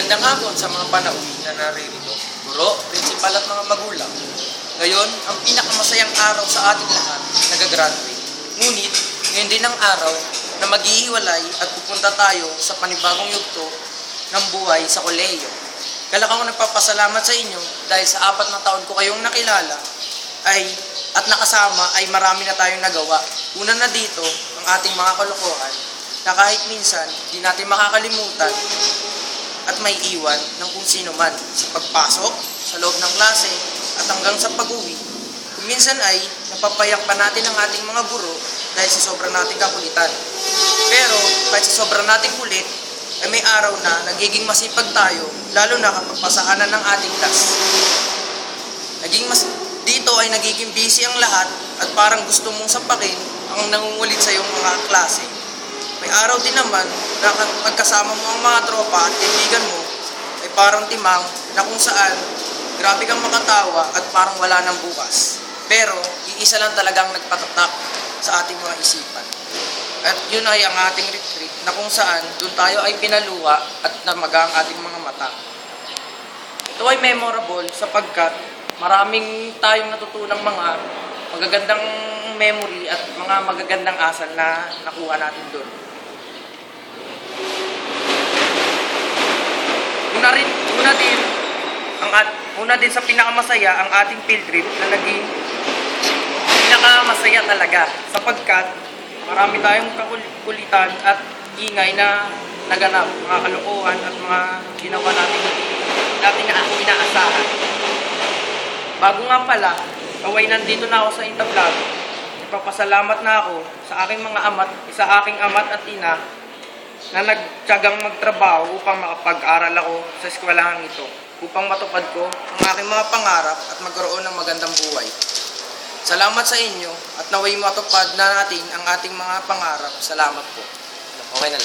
Magandang hapon sa mga panauwi na naririto, guro, prinsipal at mga magulang. Ngayon, ang pinakamasayang araw sa ating lahat, nagagraduate. Ngunit, ngayon din ang araw na maghihiwalay at pupunta tayo sa panibagong yugto ng buhay sa kolehiyo. Kaya ako nagpapasalamat sa inyo dahil sa 4 na taon ko kayong nakilala at nakasama ay marami na tayong nagawa. Una na dito, ang ating mga kalokohan na kahit minsan di natin makakalimutan at may iwan ng kung sino man sa pagpasok, sa loob ng klase at hanggang sa pag-uwi. Kung minsan ay napapayak pa natin ang ating mga guro dahil sa sobrang nating kakulitan. Pero kahit sa sobrang nating kulit, ay may araw na nagiging masipag tayo, lalo na kapag pasahanan ng ating class. Dito ay nagiging busy ang lahat at parang gusto mong sapakin ang nangungulit sa iyong mga klase. May araw din naman na pagkasama mo ang mga tropa at kaibigan mo ay parang timang na kung saan grabe kang makatawa at parang wala nang bukas. Pero iisa lang talagang nagpatatak sa ating mga isipan. At yun ay ang ating retreat na kung saan doon tayo ay pinaluha at namaga ang ating mga mata. Ito ay memorable sapagkat maraming tayong natutunang mga magagandang memory at mga magagandang asal na nakuha natin doon. Una din sa pinakamasaya ang ating field trip na naging pinakamasaya talaga sapagkat marami tayong kakulitan at ingay na naganap, mga kalokohan at mga ginawa natin inaasahan. Bago nga pala, kaway nandito na ako sa Intablog, ipapasalamat na ako sa aking aking ama't at ina na nagtiyagang magtrabaho upang makapag-aral ako sa eskwelahan ito, upang matupad ko ang aking mga pangarap at magkaroon ng magandang buhay. Salamat sa inyo at naway matupad na natin ang ating mga pangarap. Salamat po. Okay na lang.